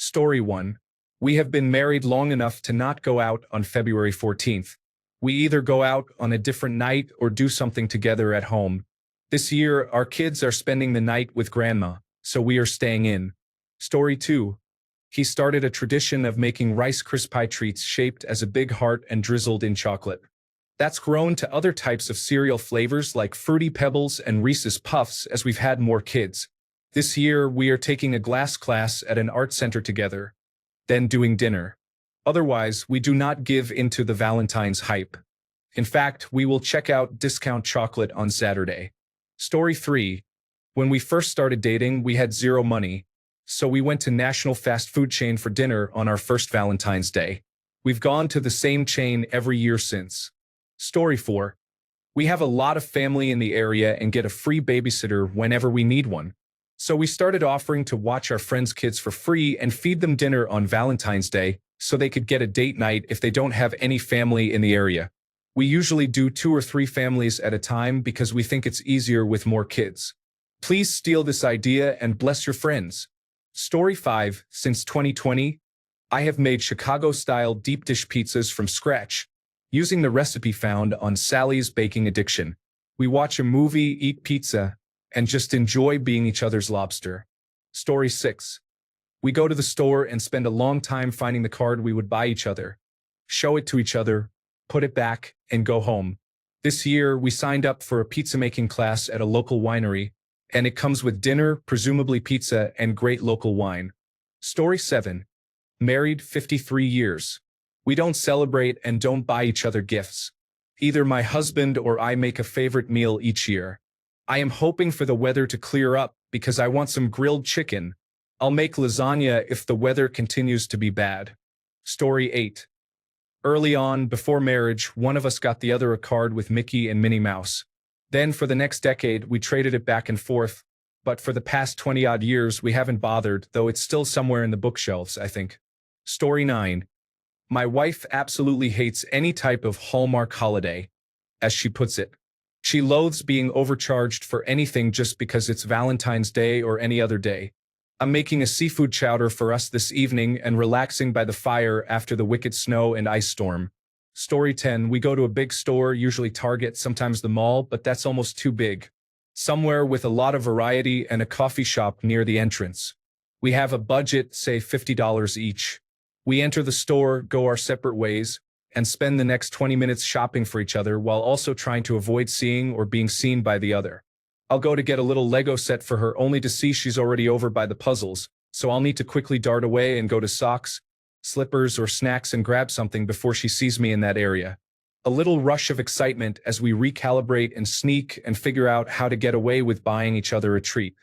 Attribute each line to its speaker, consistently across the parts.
Speaker 1: Story 1. We have been married long enough to not go out on February 14th. We either go out on a different night or do something together at home. This year, our kids are spending the night with grandma, so we are staying in. Story 2. He started a tradition of making Rice Krispie treats shaped as a big heart and drizzled in chocolate. That's grown to other types of cereal flavors like Fruity Pebbles and Reese's Puffs as we've had more kids. This year, we are taking a glass class at an art center together, then doing dinner. Otherwise, we do not give into the Valentine's hype. In fact, we will check out discount chocolate on Saturday. Story 3. When we first started dating, we had zero money, so we went to national fast food chain for dinner on our first Valentine's Day. We've gone to the same chain every year since. Story 4. We have a lot of family in the area and get a free babysitter whenever we need one. So we started offering to watch our friends' kids for free and feed them dinner on Valentine's Day so they could get a date night if they don't have any family in the area. We usually do 2 or 3 families at a time because we think it's easier with more kids. Please steal this idea and bless your friends. Story 5. Since 2020, I have made Chicago-style deep dish pizzas from scratch, using the recipe found on Sally's Baking Addiction. We watch a movie, eat pizza, and just enjoy being each other's lobster. Story 6. We go to the store and spend a long time finding the card we would buy each other, show it to each other, put it back, and go home. This year, we signed up for a pizza-making class at a local winery, and it comes with dinner, presumably pizza, and great local wine. Story 7. Married 53 years. We don't celebrate and don't buy each other gifts. Either my husband or I make a favorite meal each year. I am hoping for the weather to clear up because I want some grilled chicken. I'll make lasagna if the weather continues to be bad. Story 8. Early on, before marriage, one of us got the other a card with Mickey and Minnie Mouse. Then for the next decade, we traded it back and forth, but for the past 20-odd years, we haven't bothered, though it's still somewhere in the bookshelves, I think. Story 9. My wife absolutely hates any type of Hallmark holiday, as she puts it. She loathes being overcharged for anything just because it's Valentine's Day or any other day. I'm making a seafood chowder for us this evening and relaxing by the fire after the wicked snow and ice storm. Story 10. We go to a big store, usually Target, sometimes the mall, but that's almost too big. Somewhere with a lot of variety and a coffee shop near the entrance. We have a budget, say $50 each. We enter the store, go our separate ways, and spend the next 20 minutes shopping for each other while also trying to avoid seeing or being seen by the other. I'll go to get a little Lego set for her only to see she's already over by the puzzles, so I'll need to quickly dart away and go to socks, slippers, or snacks and grab something before she sees me in that area. A little rush of excitement as we recalibrate and sneak and figure out how to get away with buying each other a treat.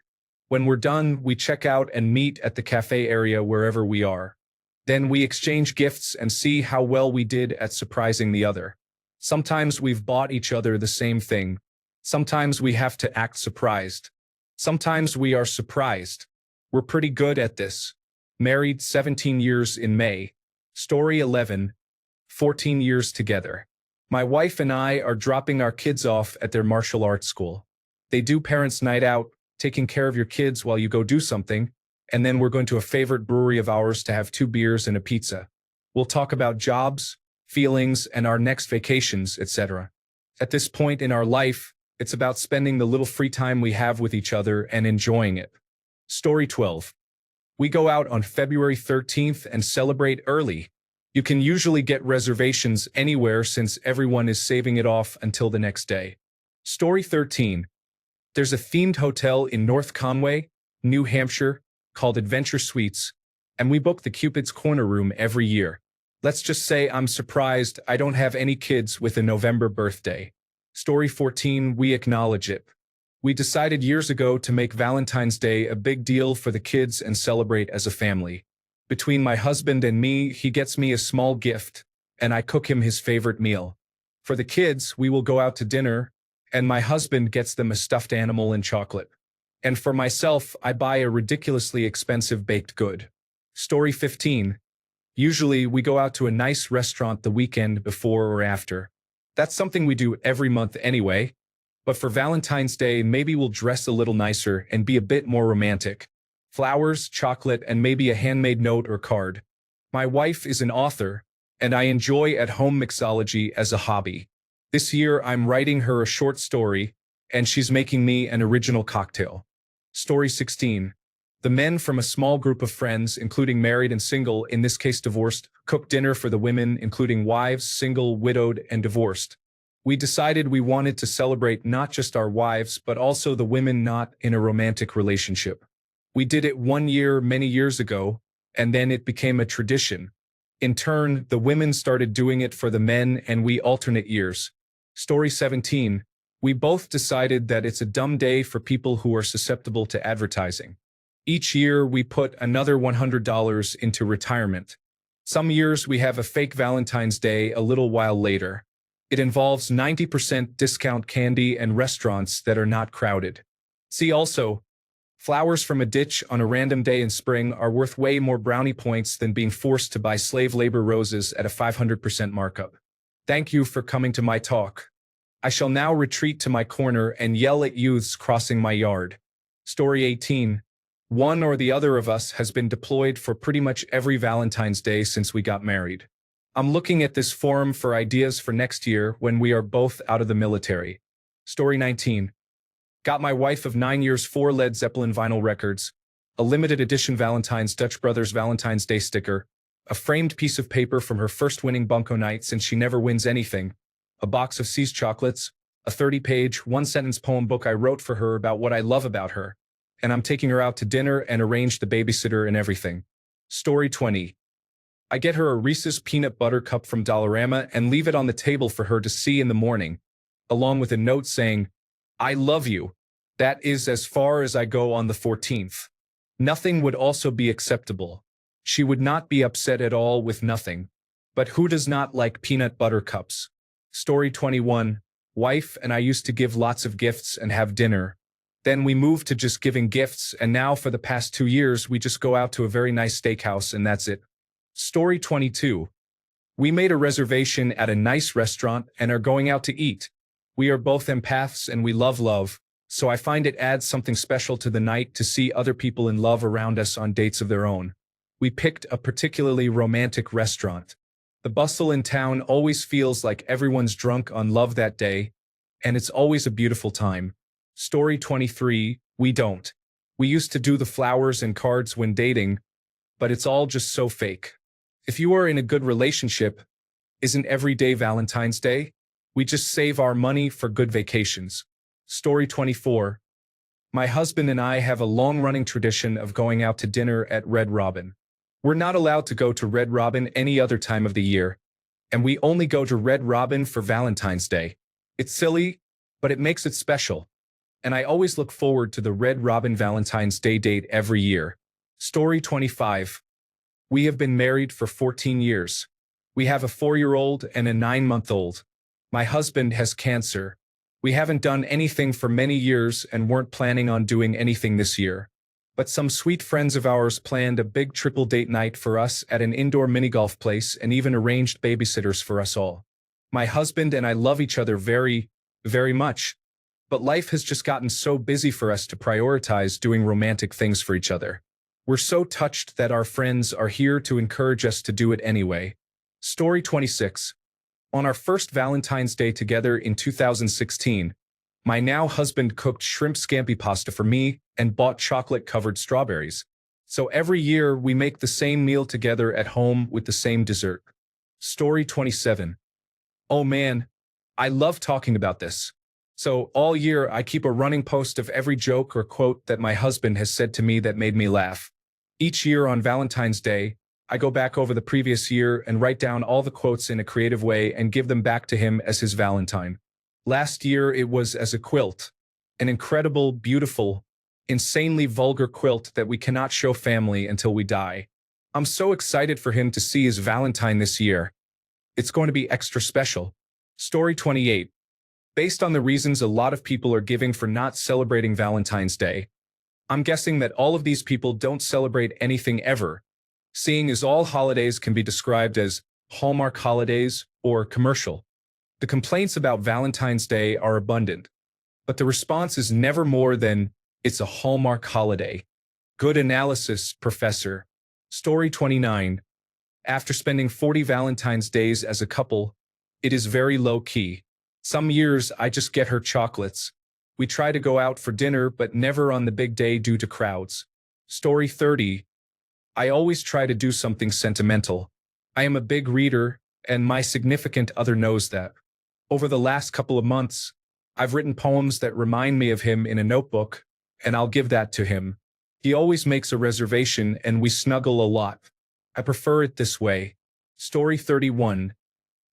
Speaker 1: When we're done, we check out and meet at the cafe area wherever we are. Then we exchange gifts and see how well we did at surprising the other. Sometimes we've bought each other the same thing. Sometimes we have to act surprised. Sometimes we are surprised. We're pretty good at this. Married 17 years in May. Story 11. 14 years together. My wife and I are dropping our kids off at their martial arts school. They do parents' night out, taking care of your kids while you go do something, and then we're going to a favorite brewery of ours to have 2 beers and a pizza. We'll talk about jobs, feelings, and our next vacations, etc. At this point in our life, it's about spending the little free time we have with each other and enjoying it. Story 12. We go out on February 13th and celebrate early. You can usually get reservations anywhere since everyone is saving it off until the next day. Story 13. There's a themed hotel in North Conway, New Hampshire, called Adventure Suites, and we book the Cupid's Corner room every year. Let's just say I'm surprised I don't have any kids with a November birthday. Story 14. We acknowledge it. We decided years ago to make Valentine's Day a big deal for the kids and celebrate as a family. Between my husband and me, he gets me a small gift, and I cook him his favorite meal. For the kids, we will go out to dinner, and my husband gets them a stuffed animal and chocolate. And for myself, I buy a ridiculously expensive baked good. Story 15. Usually, we go out to a nice restaurant the weekend before or after. That's something we do every month anyway. But for Valentine's Day, maybe we'll dress a little nicer and be a bit more romantic. Flowers, chocolate, and maybe a handmade note or card. My wife is an author, and I enjoy at-home mixology as a hobby. This year, I'm writing her a short story, and she's making me an original cocktail. Story 16. The men from a small group of friends, including married and single, in this case divorced, cooked dinner for the women, including wives, single, widowed, and divorced. We decided we wanted to celebrate not just our wives, but also the women not in a romantic relationship. We did it one year many years ago, and then it became a tradition. In turn, the women started doing it for the men, and we alternate years. Story 17. We both decided that it's a dumb day for people who are susceptible to advertising. Each year, we put another $100 into retirement. Some years we have a fake Valentine's Day a little while later. It involves 90% discount candy and restaurants that are not crowded. See also, flowers from a ditch on a random day in spring are worth way more brownie points than being forced to buy slave labor roses at a 500% markup. Thank you for coming to my talk. I shall now retreat to my corner and yell at youths crossing my yard. Story 18. One or the other of us has been deployed for pretty much every Valentine's Day since we got married. I'm looking at this forum for ideas for next year when we are both out of the military. Story 19. Got my wife of 9 years 4 Led Zeppelin vinyl records, a limited edition Valentine's Dutch Brothers Valentine's Day sticker, a framed piece of paper from her first winning bunco night since she never wins anything, a box of See's chocolates, a 30-page, one-sentence poem book I wrote for her about what I love about her, and I'm taking her out to dinner and arranged the babysitter and everything. Story 20. I get her a Reese's peanut butter cup from Dollarama and leave it on the table for her to see in the morning, along with a note saying, "I love you." That is as far as I go on the 14th. Nothing would also be acceptable. She would not be upset at all with nothing. But who does not like peanut butter cups? Story 21. Wife and I used to give lots of gifts and have dinner. Then we moved to just giving gifts, and now for the past 2 years we just go out to a very nice steakhouse and that's it. Story 22. We made a reservation at a nice restaurant and are going out to eat. We are both empaths and we love love, so I find it adds something special to the night to see other people in love around us on dates of their own. We picked a particularly romantic restaurant. The bustle in town always feels like everyone's drunk on love that day, and it's always a beautiful time. Story 23. We don't. We used to do the flowers and cards when dating, but it's all just so fake. If you are in a good relationship, isn't every day Valentine's Day? We just save our money for good vacations. Story 24. My husband and I have a long-running tradition of going out to dinner at Red Robin. We're not allowed to go to Red Robin any other time of the year, and we only go to Red Robin for Valentine's Day. It's silly, but it makes it special. And I always look forward to the Red Robin Valentine's Day date every year. Story 25. We have been married for 14 years. We have a 4-year-old and a 9-month-old. My husband has cancer. We haven't done anything for many years and weren't planning on doing anything this year. But some sweet friends of ours planned a big triple date night for us at an indoor mini-golf place and even arranged babysitters for us all. My husband and I love each other very, very much. But life has just gotten so busy for us to prioritize doing romantic things for each other. We're so touched that our friends are here to encourage us to do it anyway. Story 26. On our first Valentine's Day together in 2016, my now husband cooked shrimp scampi pasta for me and bought chocolate-covered strawberries. So every year we make the same meal together at home with the same dessert. Story 27. Oh man, I love talking about this. So all year I keep a running post of every joke or quote that my husband has said to me that made me laugh. Each year on Valentine's Day, I go back over the previous year and write down all the quotes in a creative way and give them back to him as his Valentine. Last year it was as a quilt, an incredible, beautiful, insanely vulgar quilt that we cannot show family until we die. I'm so excited for him to see his Valentine this year. It's going to be extra special. Story 28. Based on the reasons a lot of people are giving for not celebrating Valentine's Day, I'm guessing that all of these people don't celebrate anything ever, seeing as all holidays can be described as Hallmark holidays or commercial. The complaints about Valentine's Day are abundant, but the response is never more than, "It's a Hallmark holiday." Good analysis, Professor. Story 29. After spending 40 Valentine's days as a couple, it is very low-key. Some years I just get her chocolates. We try to go out for dinner but never on the big day due to crowds. Story 30. I always try to do something sentimental. I am a big reader, and my significant other knows that. Over the last couple of months, I've written poems that remind me of him in a notebook, and I'll give that to him. He always makes a reservation and we snuggle a lot. I prefer it this way. Story 31.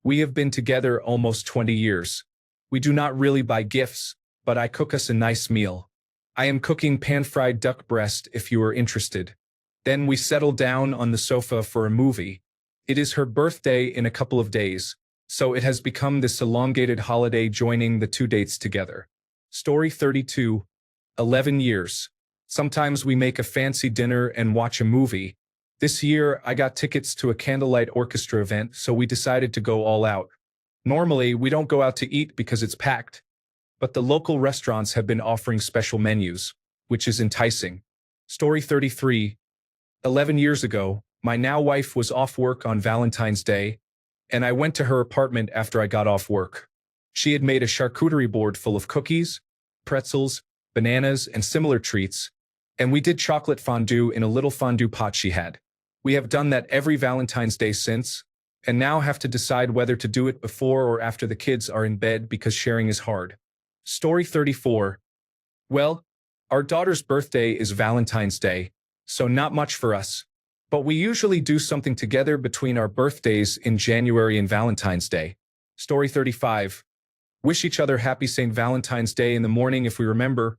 Speaker 1: We have been together almost 20 years. We do not really buy gifts, but I cook us a nice meal. I am cooking pan-fried duck breast if you are interested. Then we settle down on the sofa for a movie. It is her birthday in a couple of days, so it has become this elongated holiday joining the two dates together. Story 32. 11 years. Sometimes we make a fancy dinner and watch a movie. This year, I got tickets to a candlelight orchestra event, so we decided to go all out. Normally, we don't go out to eat because it's packed, but the local restaurants have been offering special menus, which is enticing. Story 33. 11 years ago, my now wife was off work on Valentine's Day, and I went to her apartment after I got off work. She had made a charcuterie board full of cookies, pretzels, bananas, and similar treats, and we did chocolate fondue in a little fondue pot she had. We have done that every Valentine's Day since, and now have to decide whether to do it before or after the kids are in bed because sharing is hard. Story 34. Well, our daughter's birthday is Valentine's Day, so not much for us. But we usually do something together between our birthdays in January and Valentine's Day. Story 35. Wish each other happy St. Valentine's Day in the morning if we remember.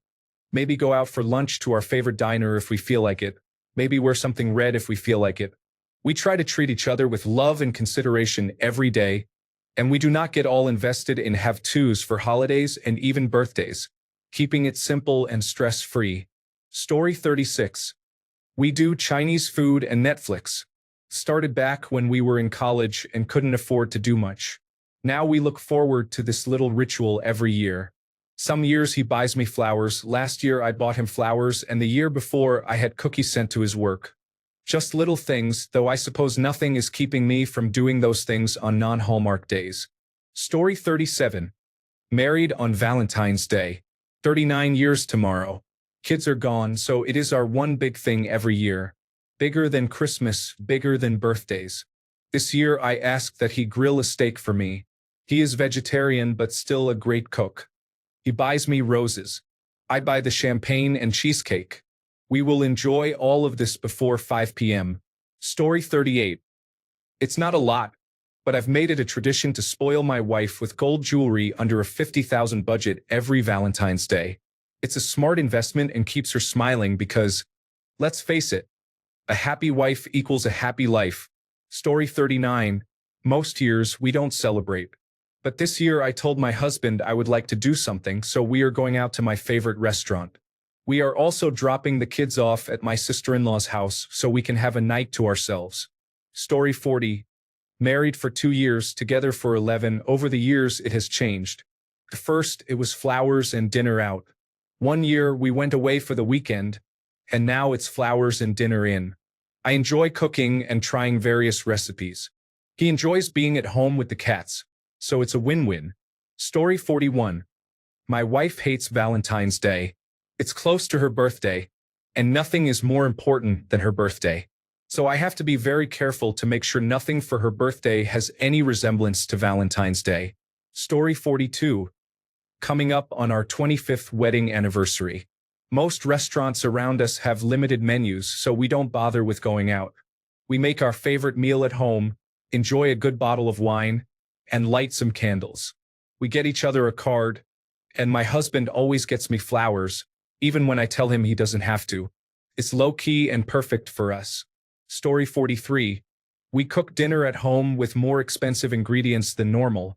Speaker 1: Maybe go out for lunch to our favorite diner if we feel like it. Maybe wear something red if we feel like it. We try to treat each other with love and consideration every day, and we do not get all invested in have-tos for holidays and even birthdays, keeping it simple and stress-free. Story 36. We do Chinese food and Netflix. Started back when we were in college and couldn't afford to do much. Now we look forward to this little ritual every year. Some years he buys me flowers. Last year I bought him flowers, and the year before I had cookies sent to his work. Just little things, though I suppose nothing is keeping me from doing those things on non-Hallmark days. Story 37. Married on Valentine's Day. 39 years tomorrow. Kids are gone, so it is our one big thing every year. Bigger than Christmas, bigger than birthdays. This year I asked that he grill a steak for me. He is vegetarian but still a great cook. He buys me roses. I buy the champagne and cheesecake. We will enjoy all of this before 5 p.m. Story 38. It's not a lot, but I've made it a tradition to spoil my wife with gold jewelry under a $50,000 budget every Valentine's Day. It's a smart investment and keeps her smiling because, let's face it, a happy wife equals a happy life. Story 39. Most years we don't celebrate. But this year I told my husband I would like to do something, so we are going out to my favorite restaurant. We are also dropping the kids off at my sister-in-law's house so we can have a night to ourselves. Story 40. Married for 2 years, together for 11. Over the years it has changed. At first it was flowers and dinner out. One year we went away for the weekend, and now it's flowers and dinner in. I enjoy cooking and trying various recipes. He enjoys being at home with the cats, so it's a win-win. Story 41. My wife hates Valentine's Day. It's close to her birthday, and nothing is more important than her birthday. So I have to be very careful to make sure nothing for her birthday has any resemblance to Valentine's Day. Story 42. Coming up on our 25th wedding anniversary. Most restaurants around us have limited menus, so we don't bother with going out. We make our favorite meal at home, enjoy a good bottle of wine, and light some candles. We get each other a card, and my husband always gets me flowers, even when I tell him he doesn't have to. It's low-key and perfect for us. Story 43. We cook dinner at home with more expensive ingredients than normal,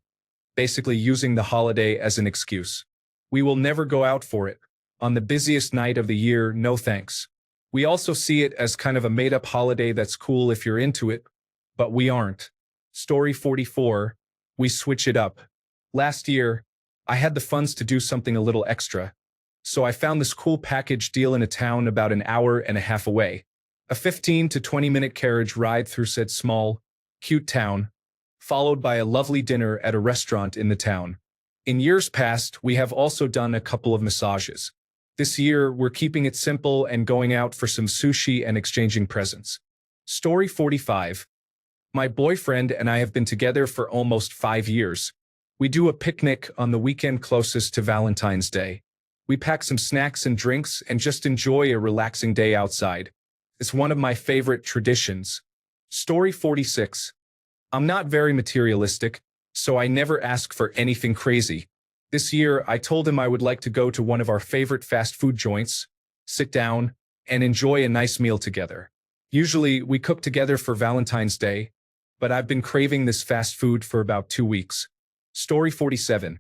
Speaker 1: basically using the holiday as an excuse. We will never go out for it. On the busiest night of the year, no thanks. We also see it as kind of a made-up holiday that's cool if you're into it, but we aren't. Story 44. We switch it up. Last year, I had the funds to do something a little extra. so I found this cool package deal in a town about an hour and a half away. A 15 to 20-minute carriage ride through said small, cute town, followed by a lovely dinner at a restaurant in the town. In years past, we have also done a couple of massages. This year, we're keeping it simple and going out for some sushi and exchanging presents. Story 45. My boyfriend and I have been together for almost 5 years. We do a picnic on the weekend closest to Valentine's Day. We pack some snacks and drinks and just enjoy a relaxing day outside. It's one of my favorite traditions. Story 46. I'm not very materialistic, so I never ask for anything crazy. This year, I told him I would like to go to one of our favorite fast food joints, sit down, and enjoy a nice meal together. Usually, we cook together for Valentine's Day, but I've been craving this fast food for about 2 weeks. Story 47.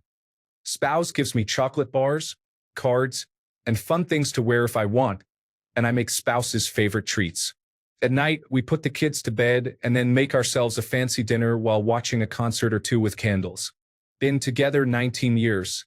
Speaker 1: Spouse gives me chocolate bars, cards, and fun things to wear if I want, and I make spouse's favorite treats. At night, we put the kids to bed and then make ourselves a fancy dinner while watching a concert or two with candles. Been together 19 years.